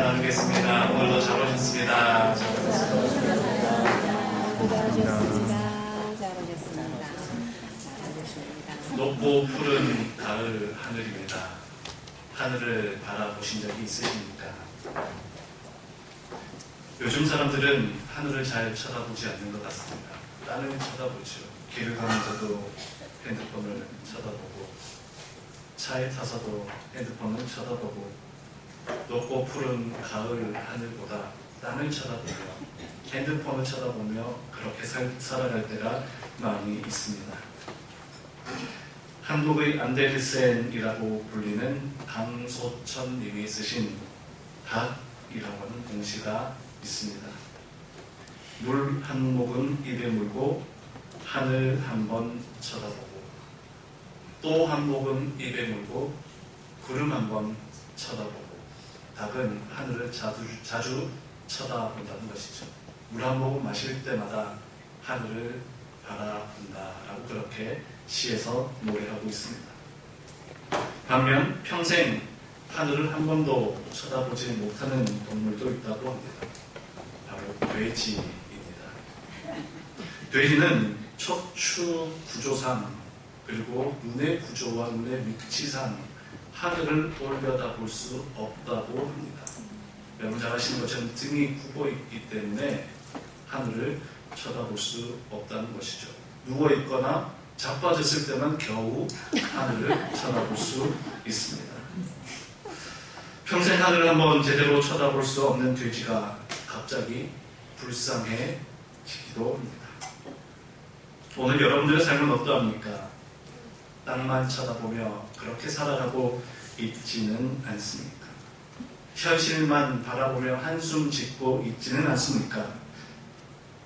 나누겠습니다. 오늘도 잘 오셨습니다. 높고 푸른 가을 하늘입니다. 하늘을 바라보신 적이 있으십니까? 요즘 사람들은 하늘을 잘 쳐다보지 않는 것 같습니다. 땅을 쳐다보죠. 길을 가면서도 핸드폰을 쳐다보고, 차에 타서도 핸드폰을 쳐다보고, 높고 푸른 가을 하늘보다 땅을 쳐다보며 핸드폰을 쳐다보며 그렇게 살아갈 때가 많이 있습니다. 한국의 안데르센이라고 불리는 강소천님이 쓰신 닭이라고 하는 동시가 있습니다. 물 한 모금 입에 물고 하늘 한 번 쳐다보고 또 한 모금 입에 물고 구름 한 번 쳐다보고 닭은 하늘을 자주 쳐다본다는 것이죠. 물 한 모금 마실 때마다 하늘을 바라본다라고 그렇게 시에서 노래하고 있습니다. 반면 평생 하늘을 한 번도 쳐다보지 못하는 동물도 있다고 합니다. 바로 돼지입니다. 돼지는 척추 구조상 그리고 눈의 구조와 눈의 위치상 하늘을 올려다볼 수 없다고 합니다. 여러분 잘 아시는 것처럼 등이 굽어 있기 때문에 하늘을 쳐다볼 수 없다는 것이죠. 누워있거나 자빠졌을 때만 겨우 하늘을 쳐다볼 수 있습니다. 평생 하늘을 한번 제대로 쳐다볼 수 없는 돼지가 갑자기 불쌍해지기도 합니다. 오늘 여러분들의 삶은 어떠합니까? 땅만 쳐다보며 그렇게 살아가고 있지는 않습니까? 현실만 바라보며 한숨 짓고 있지는 않습니까?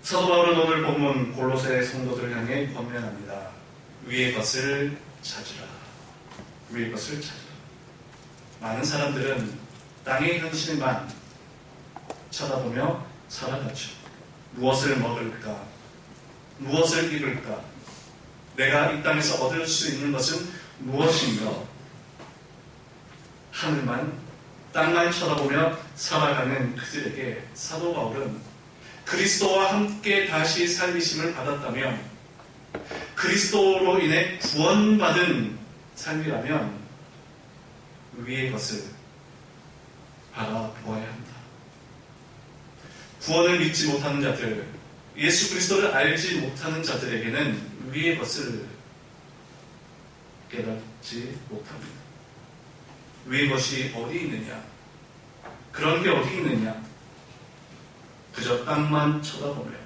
사도 바울은 오늘 본문 골로새 성도들을 향해 권면합니다. 위의 것을 찾으라. 위의 것을 찾으라. 많은 사람들은 땅의 현실만 쳐다보며 살아가죠. 무엇을 먹을까? 무엇을 입을까? 내가 이 땅에서 얻을 수 있는 것은 무엇인가? 하늘만, 땅만 쳐다보며 살아가는 그들에게 사도 바울은 그리스도와 함께 다시 살리심을 받았다면, 그리스도로 인해 구원받은 삶이라면 위의 것을 바라보아야 합니다. 구원을 믿지 못하는 자들, 예수 그리스도를 알지 못하는 자들에게는 위의 것을 깨닫지 못합니다. 위의 것이 어디 있느냐? 그런 게 어디 있느냐? 그저 땅만 쳐다보며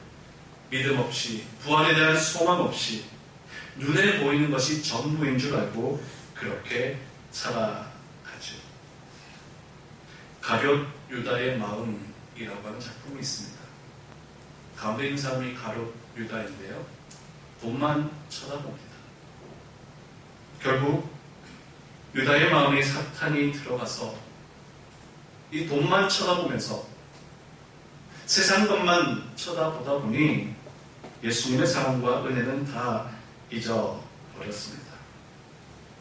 믿음 없이, 부활에 대한 소망 없이 눈에 보이는 것이 전부인 줄 알고 그렇게 살아가죠. 가룟 유다의 마음이라고 하는 작품이 있습니다. 가운데 있는 사람이 가룟 유다인데요. 돈만 쳐다봅니다. 결국 유다의 마음에 사탄이 들어가서 이 돈만 쳐다보면서 세상 것만 쳐다보다 보니 예수님의 사랑과 은혜는 다 잊어버렸습니다.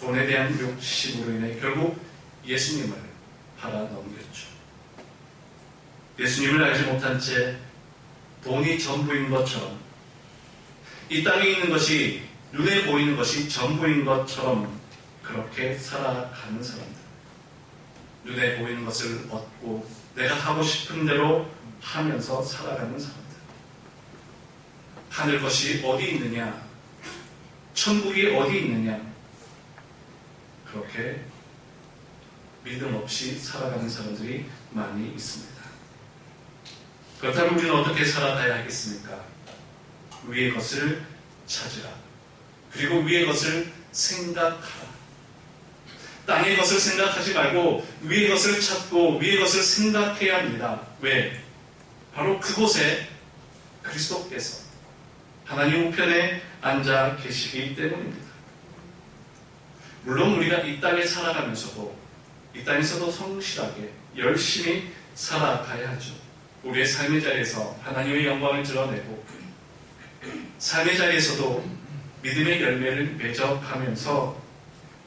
돈에 대한 욕심으로 인해 결국 예수님을 팔아넘겼죠. 예수님을 알지 못한 채 돈이 전부인 것처럼, 이 땅에 있는 것이, 눈에 보이는 것이 전부인 것처럼 그렇게 살아가는 사람들, 눈에 보이는 것을 얻고 내가 하고 싶은 대로 하면서 살아가는 사람들, 하늘 것이 어디 있느냐, 천국이 어디 있느냐, 그렇게 믿음 없이 살아가는 사람들이 많이 있습니다. 그렇다면 우리는 어떻게 살아가야 하겠습니까? 위의 것을 찾으라. 그리고 위의 것을 생각하라. 땅의 것을 생각하지 말고 위의 것을 찾고 위의 것을 생각해야 합니다. 왜? 바로 그곳에 그리스도께서 하나님 우편에 앉아 계시기 때문입니다. 물론 우리가 이 땅에 살아가면서도, 이 땅에서도 성실하게 열심히 살아가야 하죠. 우리의 삶의 자리에서 하나님의 영광을 드러내고, 삶의 자리에서도 믿음의 열매를 맺어가면서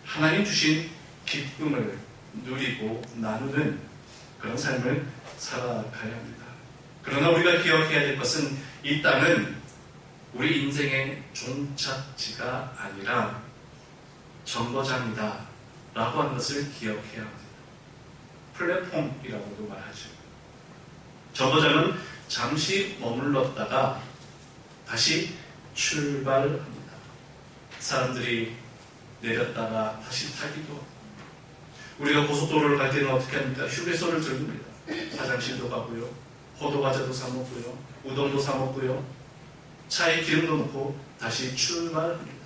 하나님 주신 기쁨을 누리고 나누는 그런 삶을 살아가야 합니다. 그러나 우리가 기억해야 될 것은 이 땅은 우리 인생의 종착지가 아니라 정거장이다 라고 하는 것을 기억해야 합니다. 플랫폼이라고도 말하죠. 정거장은 잠시 머물렀다가 다시 출발합니다. 사람들이 내렸다가 다시 타기도 하고, 우리가 고속도로를 갈 때는 어떻게 합니까? 휴게소를 들릅니다. 화장실도 가고요, 포도과자도 사 먹고요, 우동도 사 먹고요, 차에 기름도 넣고 다시 출발합니다.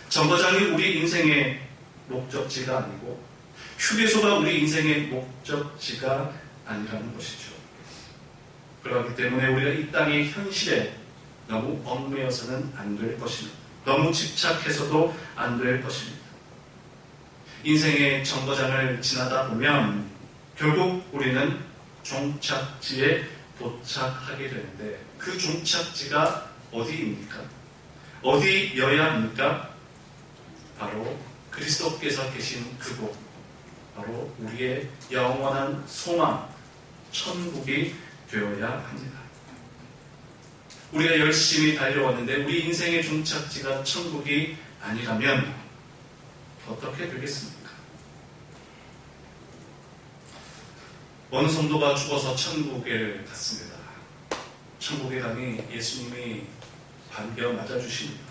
정거장이 우리 인생의 목적지가 아니고 휴게소가 우리 인생의 목적지가 아니라는 것이죠. 그렇기 때문에 우리가 이 땅의 현실에 너무 얽매여서는 안 될 것입니다. 너무 집착해서도 안 될 것입니다. 인생의 정거장을 지나다 보면 결국 우리는 종착지에 도착하게 되는데, 그 종착지가 어디입니까? 어디여야 합니까? 바로 그리스도께서 계신 그곳, 바로 우리의 영원한 소망, 천국이 되어야 합니다. 우리가 열심히 달려왔는데 우리 인생의 종착지가 천국이 아니라면 어떻게 되겠습니까? 어느 성도가 죽어서 천국에 갔습니다. 천국에 가니 예수님이 반겨 맞아주십니다.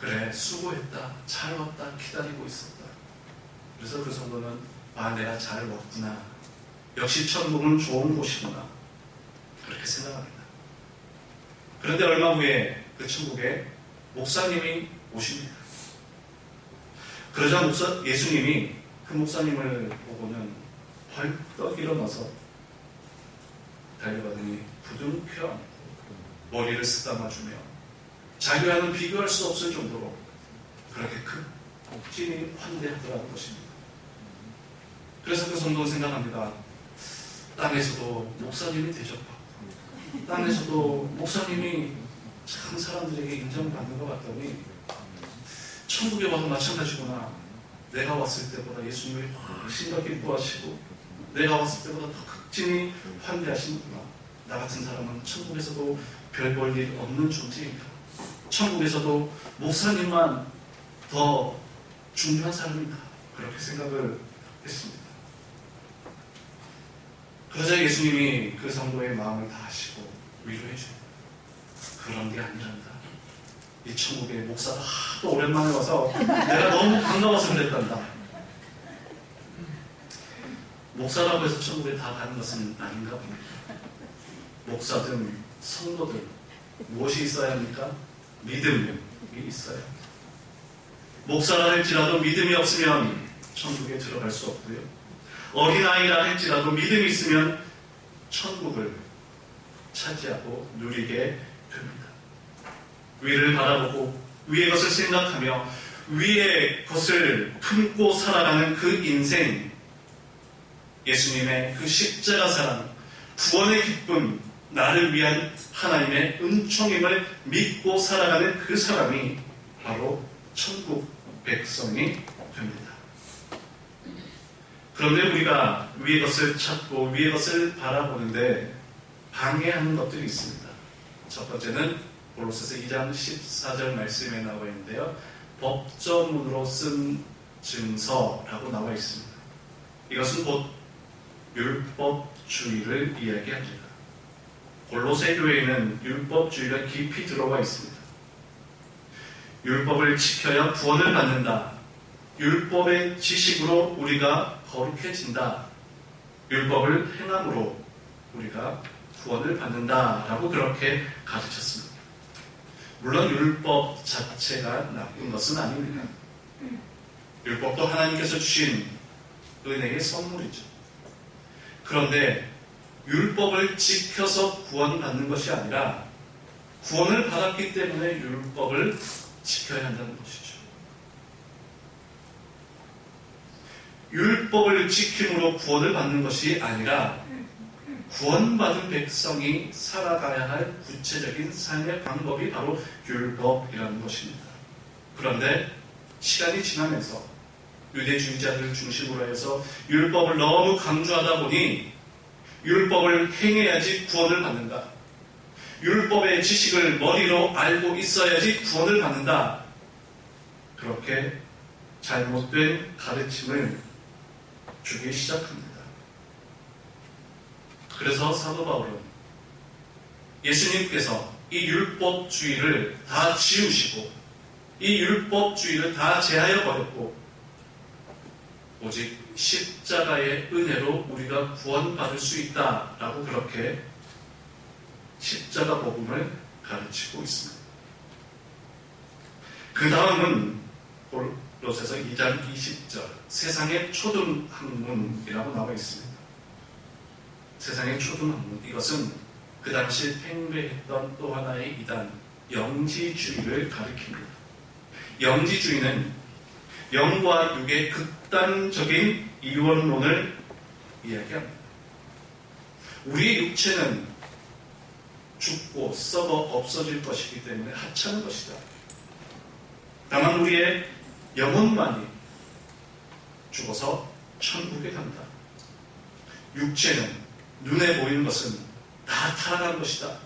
그래, 수고했다, 잘 왔다, 기다리고 있었다. 그래서 그 성도는 내가 잘 왔구나, 역시 천국은 좋은 곳이구나, 그렇게 생각합니다. 그런데 얼마 후에 그 천국에 목사님이 오십니다. 그러자 예수님이 그 목사님을 보고는 벌떡 일어나서 달려가더니 부둥켜 안고 머리를 쓰다마주며 자기와는 비교할 수 없을 정도로 그렇게 극진히 환대하더라는 것입니다. 그래서 그 성도는 생각합니다. 땅에서도 목사님이 대접받고, 땅에서도 목사님이 참 사람들에게 인정받는 것 같더니 천국에 와도 마찬가지구나. 내가 왔을 때보다 예수님이 훨씬 더 기뻐하시고 내가 왔을 때보다 더 극진히 환대하시는구나. 나 같은 사람은 천국에서도 별 볼 일 없는 존재인가. 천국에서도 목사님만 더 중요한 사람인가. 그렇게 생각을 했습니다. 그러자 예수님이 그 성도의 마음을 다 아시고 위로해 줍니다. 그런 게 아니란다. 이 천국에 목사가 하도 오랜만에 와서 내가 너무 반가워서 그랬단다. 목사라고 해서 천국에 다 가는 것은 아닌가 봅니다. 목사든 성도든 무엇이 있어야 합니까? 믿음이 있어야 합니다. 목사라 할지라도 믿음이 없으면 천국에 들어갈 수 없고요, 어린아이라 할지라도 믿음이 있으면 천국을 차지하고 누리게 됩니다. 위를 바라보고 위의 것을 생각하며 위의 것을 품고 살아가는 그 인생, 예수님의 그 십자가 사랑, 구원의 기쁨, 나를 위한 하나님의 은총임을 믿고 살아가는 그 사람이 바로 천국 백성이 됩니다. 그런데 우리가 위의 것을 찾고 위의 것을 바라보는데 방해하는 것들이 있습니다. 첫 번째는 골로새서 2장 14절 말씀에 나와 있는데요, 법조문으로 쓴 증서라고 나와 있습니다. 이것은 곧 율법주의를 이야기합니다. 골로새 교회에는 율법주의가 깊이 들어와 있습니다. 율법을 지켜야 구원을 받는다. 율법의 지식으로 우리가 거룩해진다. 율법을 행함으로 우리가 구원을 받는다라고 그렇게 가르쳤습니다. 물론 율법 자체가 나쁜 것은 아닙니다. 율법도 하나님께서 주신 은혜의 선물이죠. 그런데 율법을 지켜서 구원받는 것이 아니라 구원을 받았기 때문에 율법을 지켜야 한다는 것이죠. 율법을 지킴으로 구원을 받는 것이 아니라 구원받은 백성이 살아가야 할 구체적인 삶의 방법이 바로 율법이라는 것입니다. 그런데 시간이 지나면서 유대주의자들을 중심으로 해서 율법을 너무 강조하다 보니 율법을 행해야지 구원을 받는다. 율법의 지식을 머리로 알고 있어야지 구원을 받는다. 그렇게 잘못된 가르침을 주기 시작합니다. 그래서 사도 바울은 예수님께서 이 율법주의를 다 지우시고 이 율법주의를 다 제하여 버렸고 오직 십자가의 은혜로 우리가 구원받을 수 있다라고 그렇게 십자가 복음을 가르치고 있습니다. 그 다음은 골로새서 2장 20절 세상의 초등학문이라고 나와 있습니다. 세상의 초등학문, 이것은 그 당시 팽배했던 또 하나의 이단 영지주의를 가리킵니다. 영지주의는 영과 육의 극단적인 이원론을 이야기합니다. 우리의 육체는 죽고 썩어 없어질 것이기 때문에 하찮은 것이다. 다만 우리의 영혼만이 죽어서 천국에 간다. 육체는 눈에 보이는 것은 다 타락한 것이다.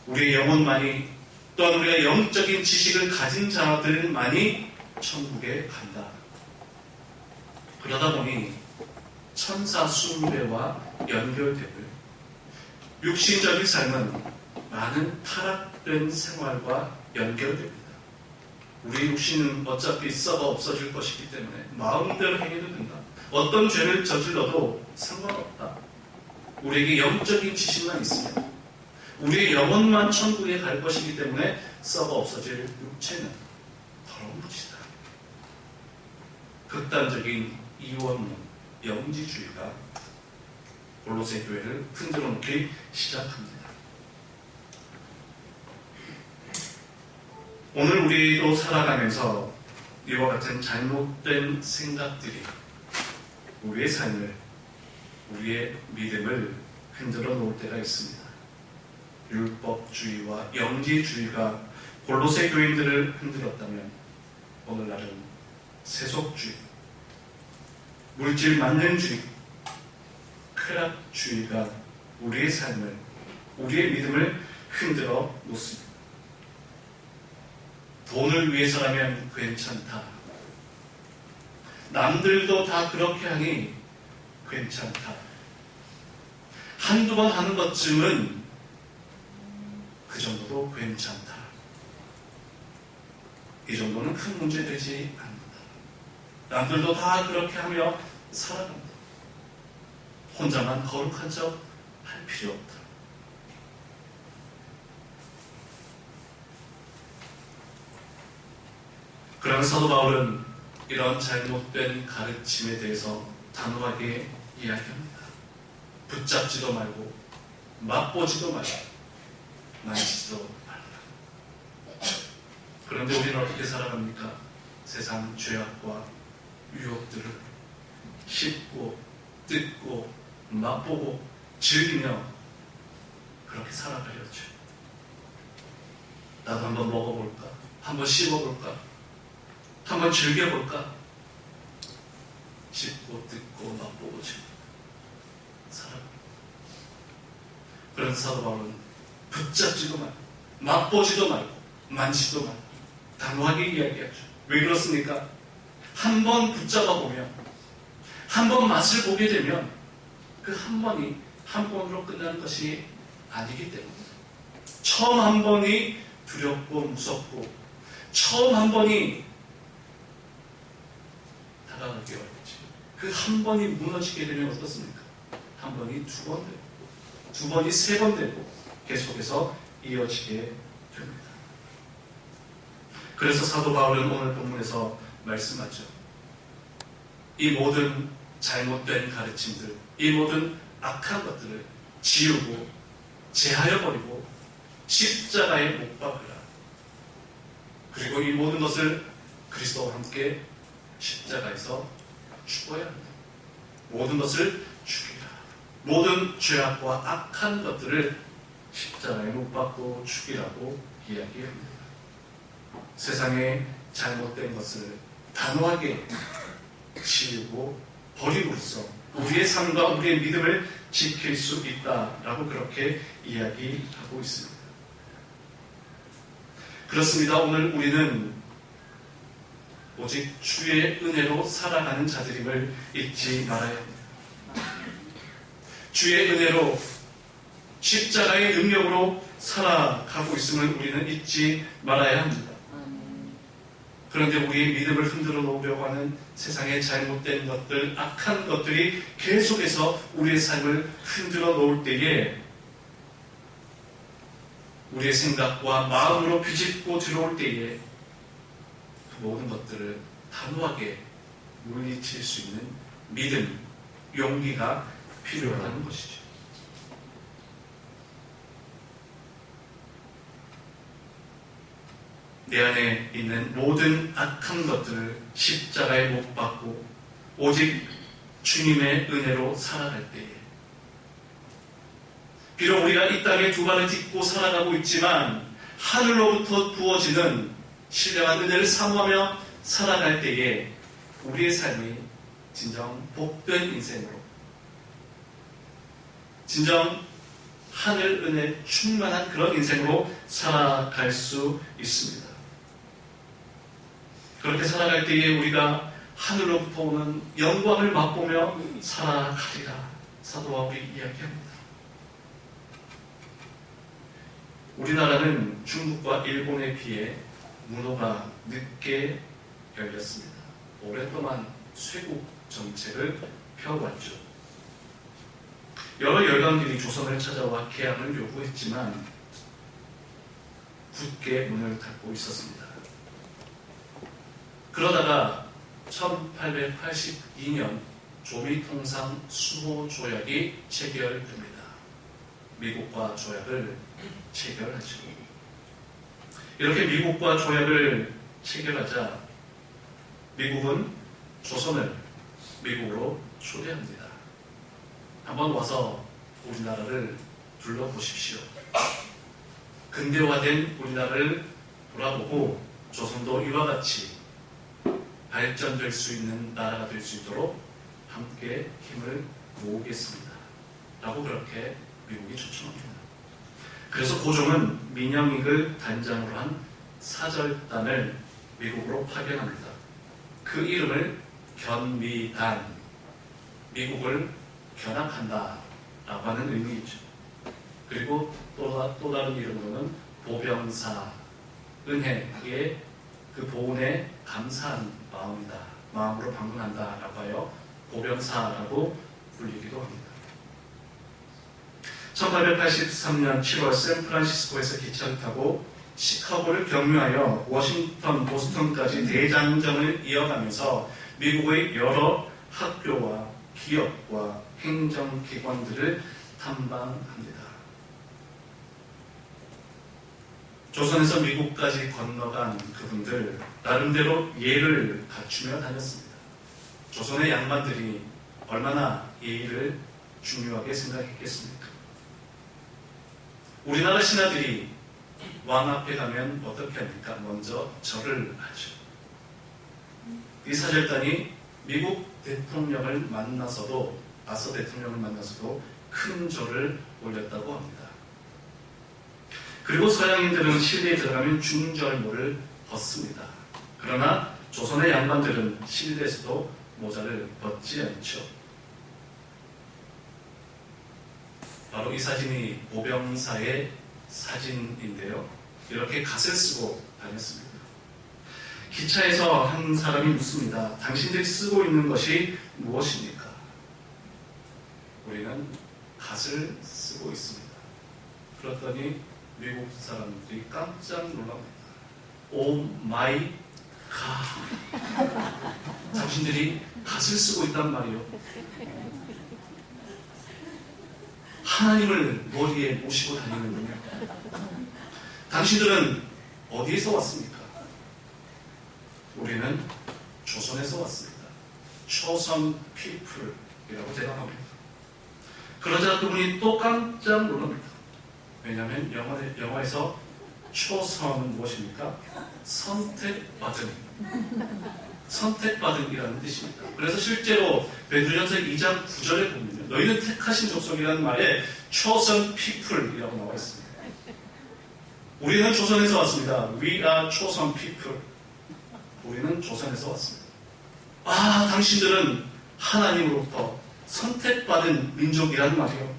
우리의 영혼만이 또한 우리가 영적인 지식을 가진 자들만이 천국에 간다. 그러다 보니 천사 숭배와 연결되고 육신적인 삶은 많은 타락된 생활과 연결됩니다. 우리 육신은 어차피 썩어 없어질 것이기 때문에 마음대로 행해도 된다. 어떤 죄를 저질러도 상관없다. 우리에게 영적인 지식만 있으면 우리의 영혼만 천국에 갈 것이기 때문에 썩어 없어질 육체는 더러운 것이다. 극단적인 이원론, 영지주의가 골로새 교회를 흔들어 놓기 시작합니다. 오늘 우리도 살아가면서 이와 같은 잘못된 생각들이 우리의 삶을, 우리의 믿음을 흔들어 놓을 때가 있습니다. 율법주의와 영지주의가 골로새 교인들을 흔들었다면 오늘날은 세속주의, 물질만능주의, 쾌락주의가 우리의 삶을, 우리의 믿음을 흔들어 놓습니다. 돈을 위해서라면 괜찮다. 남들도 다 그렇게 하니 괜찮다. 한두 번 하는 것쯤은 그 정도도 괜찮다. 이 정도는 큰 문제 되지 않는다. 남들도 다 그렇게 하며 살아간다. 혼자만 거룩한 척 할 필요 없다. 그러나 사도 바울은 이런 잘못된 가르침에 대해서 단호하게 이야기합니다. 붙잡지도 말고 맛보지도 말고 만지지도 말라. 그런데 우리는 어떻게 살아갑니까? 세상 죄악과 유혹들을 씹고 뜯고 맛보고 즐기며 그렇게 살아가려죠. 나도 한번 먹어볼까? 한번 씹어볼까? 한번 즐겨볼까? 씹고 뜯고 맛보고 살아갑니다. 그런 사도 바울은 붙잡지도 말고 맛보지도 말고 만지지도 말고 단호하게 이야기하죠. 왜 그렇습니까? 한 번 붙잡아 보면, 한 번 맛을 보게 되면 그 한 번이 한 번으로 끝나는 것이 아니기 때문에 처음 한 번이 두렵고 무섭고 처음 한 번이 다가가기 어렵지. 그 한 번이 무너지게 되면 어떻습니까? 한 번이 두 번 되고 두 번이 세 번 되고 계속해서 이어지게 됩니다. 그래서 사도 바울은 오늘 본문에서 말씀하죠. 이 모든 잘못된 가르침들, 이 모든 악한 것들을 지우고 제하여 버리고 십자가에 못 박으라. 그리고 이 모든 것을 그리스도와 함께 십자가에서 죽어야 한다. 모든 것을 죽이라. 모든 죄악과 악한 것들을 십자가에 못 박고 죽이라고 이야기합니다. 세상의 잘못된 것을 단호하게 지우고 버림으로써 우리의 삶과 우리의 믿음을 지킬 수 있다라고 그렇게 이야기하고 있습니다. 그렇습니다. 오늘 우리는 오직 주의 은혜로 살아가는 자들임을 잊지 말아야 합니다. 주의 은혜로 십자가의 능력으로 살아가고 있음을 우리는 잊지 말아야 합니다. 그런데 우리의 믿음을 흔들어 놓으려고 하는 세상의 잘못된 것들, 악한 것들이 계속해서 우리의 삶을 흔들어 놓을 때에 우리의 생각과 마음으로 비집고 들어올 때에 그 모든 것들을 단호하게 물리칠 수 있는 믿음, 용기가 필요하다는 것이죠. 내 안에 있는 모든 악한 것들을 십자가에 못 박고 오직 주님의 은혜로 살아갈 때에 비록 우리가 이 땅에 두 발을 딛고 살아가고 있지만 하늘로부터 부어지는 신령한 은혜를 사모하며 살아갈 때에 우리의 삶이 진정 복된 인생으로 진정 하늘 은혜 충만한 그런 인생으로 살아갈 수 있습니다. 그렇게 살아갈 때에 우리가 하늘로부터 오는 영광을 맛보며 살아가리라 사도 바울이 이야기합니다. 우리나라는 중국과 일본에 비해 문호가 늦게 열렸습니다. 오랫동안 쇄국 정책을 펴왔죠. 여러 열강들이 조선을 찾아와 개항을 요구했지만 굳게 문을 닫고 있었습니다. 그러다가 1882년 조미통상 수호 조약이 체결됩니다. 미국과 조약을 체결하죠. 이렇게 미국과 조약을 체결하자 미국은 조선을 미국으로 초대합니다. 한번 와서 우리나라를 둘러보십시오. 근대화된 우리나라를 돌아보고 조선도 이와 같이 발전될 수 있는 나라가 될 수 있도록 함께 힘을 모으겠습니다. 라고 그렇게 미국이 초청합니다. 그래서 고종은 민영익을 단장으로 한 사절단을 미국으로 파견합니다. 그 이름을 견미단, 미국을 견학한다 라고 하는 의미이죠. 그리고 또 다른 이름으로는 보병사, 은혜의 그 보훈에 감사한 마음으로 방문한다 라고 하여 보병사라고 불리기도 합니다. 1883년 7월 샌프란시스코에서 기차를 타고 시카고를 경유하여 워싱턴, 보스턴까지 대장정을 이어가면서 미국의 여러 학교와 기업과 행정기관들을 탐방합니다. 조선에서 미국까지 건너간 그분들 나름대로 예를 갖추며 다녔습니다. 조선의 양반들이 얼마나 예의를 중요하게 생각했겠습니까? 우리나라 신하들이 왕 앞에 가면 어떻게 합니까? 먼저 절을 하죠. 이 사절단이 미국 대통령을 만나서도 큰 절을 올렸다고 합니다. 그리고 서양인들은 실내에 들어가면 중절모를 벗습니다. 그러나 조선의 양반들은 실내에서도 모자를 벗지 않죠. 바로 이 사진이 보병사의 사진인데요. 이렇게 갓을 쓰고 다녔습니다. 기차에서 한 사람이 묻습니다. 당신들이 쓰고 있는 것이 무엇입니까? 우리는 갓을 쓰고 있습니다. 그랬더니 미국 사람들이 깜짝 놀랍니다. 오 마이 갓. 당신들이 갓을 쓰고 있단 말이요. 하나님을 머리에 모시고 다니는군요. 당신들은 어디에서 왔습니까? 우리는 조선에서 왔습니다. 초선 피플이라고 대답합니다. 그러자 그분이 또 깜짝 놀랍니다. 왜냐하면 영화에서 초선은 무엇입니까? 선택받은. 선택받은이라는 뜻입니다. 그래서 실제로 베드로전서 2장 9절에 보면 너희는 택하신 족속이라는 말에 chosen people이라고 나와 있습니다. 우리는 조선에서 왔습니다. We are chosen people. 우리는 조선에서 왔습니다. 당신들은 하나님으로부터 선택받은 민족이란 말이요.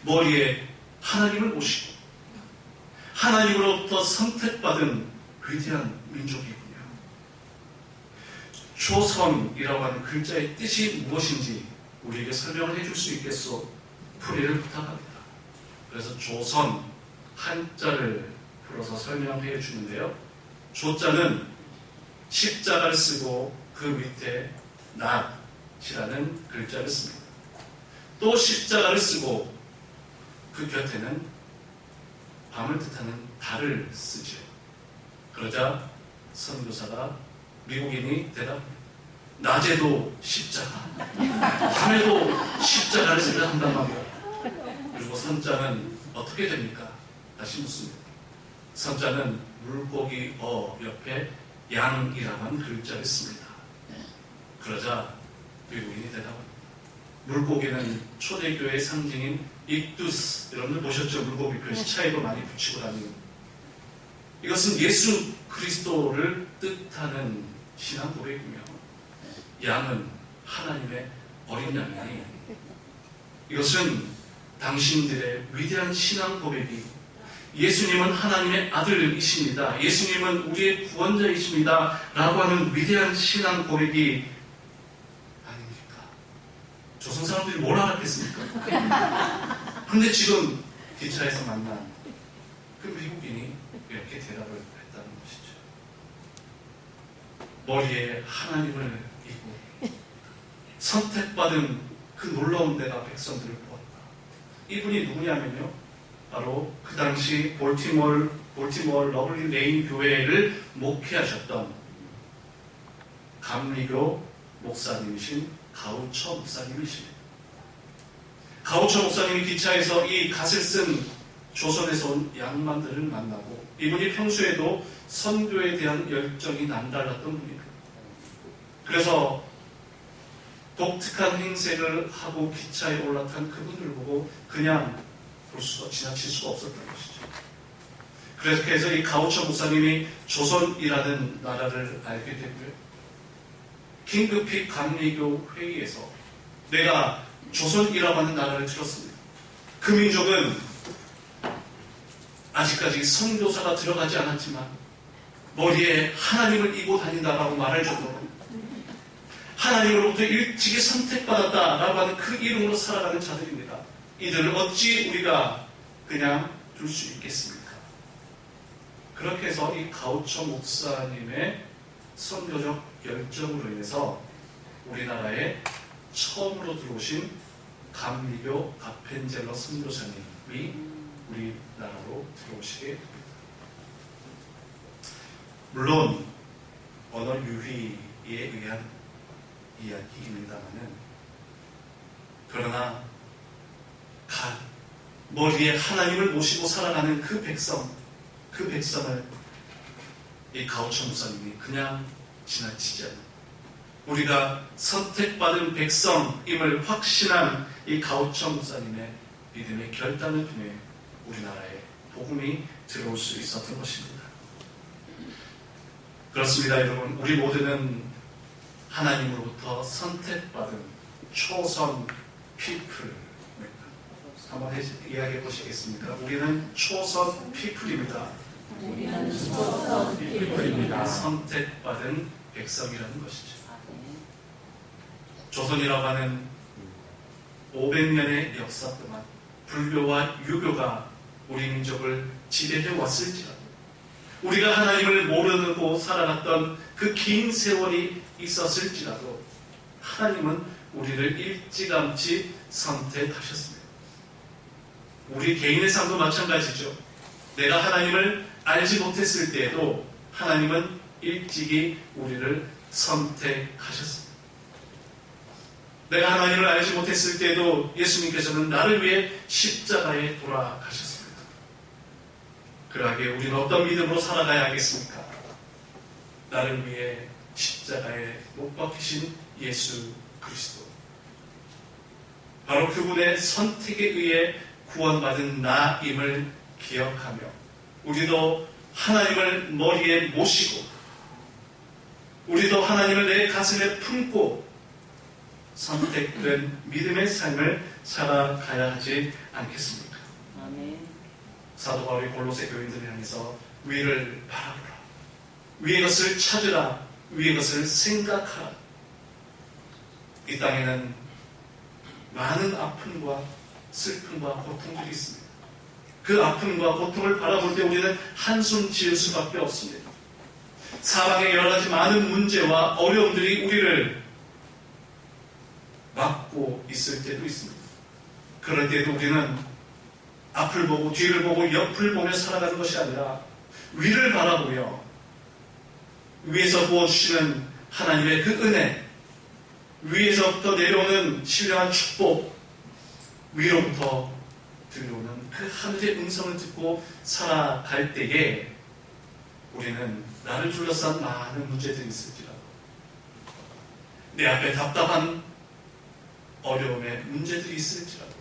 머리에 하나님을 모시고 하나님으로부터 선택받은 위대한 민족이군요. 조선이라고 하는 글자의 뜻이 무엇인지 우리에게 설명을 해줄 수 있겠소? 풀이를 부탁합니다. 그래서 조선 한자를 풀어서 설명해 주는데요. 조자는 십자가를 쓰고 그 밑에 낫이라는 글자를 씁니다. 또 십자가를 쓰고 그 곁에는 밤을 뜻하는 달을 쓰죠. 그러자 선교사가 미국인이 대답합니다. 낮에도 십자가, 밤에도 십자가를 생각한단 말이에요. 그리고 선자는 어떻게 됩니까? 다시 묻습니다. 선자는 물고기 옆에 양이라고 하는 글자를 씁니다. 그러자 미국인이 대답합니다. 물고기는 초대교회의 상징인 익두스, 여러분들 보셨죠? 물고기 표시 차이로 많이 붙이고 다니는. 이것은 예수 그리스도를 뜻하는 신앙 고백이며, 양은 하나님의 어린 양이니 이것은 당신들의 위대한 신앙 고백이 예수님은 하나님의 아들이십니다. 예수님은 우리의 구원자이십니다. 라고 하는 위대한 신앙 고백이 아닙니까? 조선 사람들이 뭘 알았겠습니까? 그런데 지금 기차에서 만난 그 미국인이 이렇게 대답을 했다는 것이죠. 머리에 하나님을 이고 선택받은 그 놀라운 데가 백성들을 보았다. 이분이 누구냐면요, 바로 그 당시 볼티모어 러블리 레인 교회를 목회하셨던 감리교 목사님이신 가우처 목사님이십니다. 가우처 목사님이 기차에서 이 갓을 쓴 조선에서 온 양반들을 만나고, 이분이 평소에도 선교에 대한 열정이 남달랐던 분입니다. 그래서 독특한 행색을 하고 기차에 올라탄 그분을 보고 그냥 지나칠 수가 없었던 것이죠. 그래서 이 가우처 목사님이 조선이라는 나라를 알게 되고요. 킹그픽 감리교 회의에서 내가 조선이라고 하는 나라를 들었습니다. 그 민족은 아직까지 선교사가 들어가지 않았지만 머리에 하나님을 이고 다닌다라고 말할 정도로 하나님으로부터 일찍이 선택받았다라고 하는 그 이름으로 살아가는 자들입니다. 이들을 어찌 우리가 그냥 둘 수 있겠습니까? 그렇게 해서 이 가우처 목사님의 선교적 열정으로 인해서 우리나라에 처음으로 들어오신 감리교 아펜젤러 선교사님이 우리나라로 들어오시게 됩니다. 물론 언어 유희에 의한 이야기입니다만은, 그러나 머리에 하나님을 모시고 살아가는 그 백성을 이 가우처 목사님이 그냥 지나치지 않는, 우리가 선택받은 백성임을 확신한 이 가우처 목사님의 믿음의 결단을 통해 우리나라에 복음이 들어올 수 있었던 것입니다. 그렇습니다, 여러분. 우리 모두는 하나님으로부터 선택받은 초선 피플. 한번 이야기해 보시겠습니까? 우리는 초선 피플입니다. 우리는 초선 피플입니다. 선택받은 백성이라는 것이죠. 조선이라고 하는 500년의 역사 동안 불교와 유교가 우리 민족을 지배해 왔을지라도, 우리가 하나님을 모르고 살아갔던 그 긴 세월이 있었을지라도 하나님은 우리를 일찌감치 선택하셨습니다. 우리 개인의 삶도 마찬가지죠. 내가 하나님을 알지 못했을 때에도 하나님은 일찍이 우리를 선택하셨습니다. 내가 하나님을 알지 못했을 때에도 예수님께서는 나를 위해 십자가에 돌아가셨습니다. 그러하게 우리는 어떤 믿음으로 살아가야 하겠습니까? 나를 위해 십자가에 못 박히신 예수 그리스도, 바로 그분의 선택에 의해 구원받은 나임을 기억하며 우리도 하나님을 머리에 모시고 우리도 하나님을 내 가슴에 품고 선택된 믿음의 삶을 살아가야 하지 않겠습니까? 아멘. 사도 바울이 골로새 교인들을 향해서 위를 바라보라, 위의 것을 찾으라, 위의 것을 생각하라. 이 땅에는 많은 아픔과 슬픔과 고통들이 있습니다. 그 아픔과 고통을 바라볼 때 우리는 한숨 지을 수밖에 없습니다. 사방에 여러 가지 많은 문제와 어려움들이 우리를 막고 있을 때도 있습니다. 그럴 때도 우리는 앞을 보고 뒤를 보고 옆을 보며 살아가는 것이 아니라 위를 바라보며 위에서 부어주시는 하나님의 그 은혜, 위에서부터 내려오는 신령한 축복, 위로부터 들려오는 그 하늘의 음성을 듣고 살아갈 때에 우리는 나를 둘러싼 많은 문제들이 있을지라도, 내 앞에 답답한 어려움의 문제들이 있을지라도,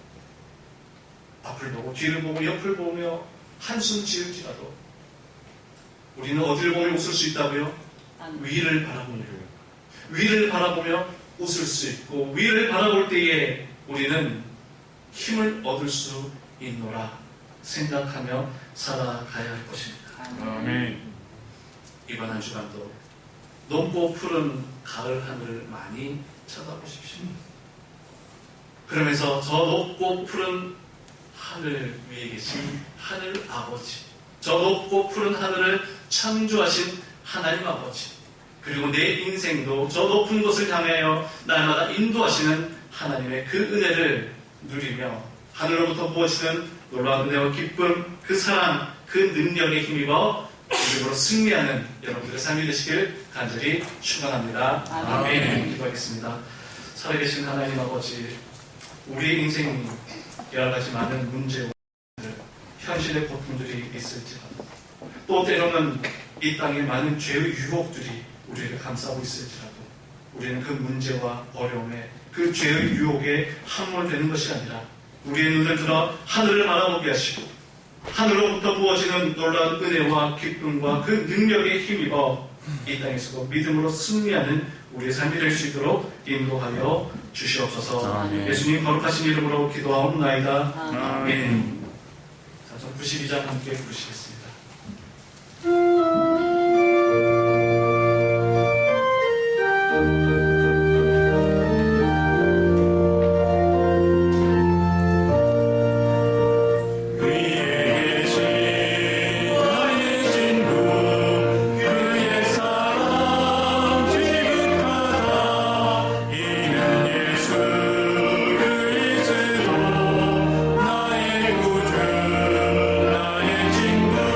앞을 보고 뒤를 보고 옆을 보며 한숨 지을지라도 우리는 어디를 보며 웃을 수 있다고요? 위를 바라보며, 위를 바라보며 웃을 수 있고 위를 바라볼 때에 우리는 힘을 얻을 수 있노라 생각하며 살아가야 할 것입니다. 아멘. 이번 한 주간도 높고 푸른 가을 하늘을 많이 쳐다보십시오. 그러면서 저 높고 푸른 하늘 위에 계신 하늘 아버지, 저 높고 푸른 하늘을 창조하신 하나님 아버지, 그리고 내 인생도 저 높은 곳을 향하여 날마다 인도하시는 하나님의 그 은혜를 누리며 하늘로부터 부어지는 놀라운 은혜와 기쁨, 그 사랑, 그 능력에 힘입어 이름으로 승리하는 여러분들의 삶이 되시길 간절히 축원합니다. 아멘. 기도하겠습니다. 살아계신 하나님 아버지, 우리의 인생이 여러 가지 많은 문제와 현실의 고통들이 있을지라도, 또 때로는 이 땅에 많은 죄의 유혹들이 우리를 감싸고 있을지라도 우리는 그 문제와 어려움에, 그 죄의 유혹에 함몰되는 것이 아니라 우리의 눈을 들어 하늘을 바라보게 하시고 하늘로부터 부어지는 놀라운 은혜와 기쁨과 그 능력에 힘입어 이 땅에서도 믿음으로 승리하는 우리의 삶이 될 수 있도록 인도하여 주시옵소서. 아멘. 예수님 거룩하신 이름으로 기도하옵나이다. 아멘. 아멘. 자, 전 92장 함께 부르시겠습니다. 나의 구주, 나의 친구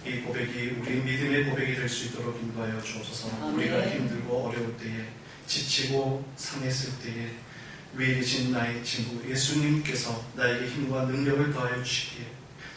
이 고백이 우리 믿음의 고백이 될 수 있도록 인도하여 주옵소서. 아멘. 우리가 힘들고 어려울 때에, 지치고 상했을 때에 위에 계신 나의 친구 예수님께서 나에게 힘과 능력을 더하여 주시기에,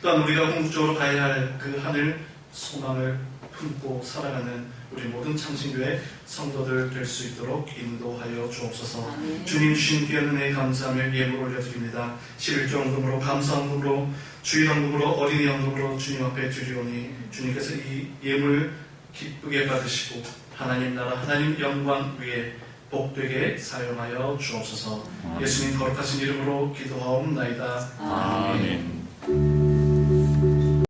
또한 우리가 궁극적으로 가야 할 그 하늘 소망을 품고 살아가는 우리 모든 창신교회 성도들 될 수 있도록 인도하여 주옵소서. 아멘. 주님 주신 귀한 은혜에 감사함을 예물 올려드립니다. 11조 헌금으로, 감사 헌금으로, 주일 헌금으로, 어린이 헌금으로 주님 앞에 드리오니 주님께서 이 예물 기쁘게 받으시고 하나님 나라, 하나님 영광 위에 복되게 사용하여 주옵소서. 예수님 거룩하신 이름으로 기도하옵나이다. 아멘. 아멘.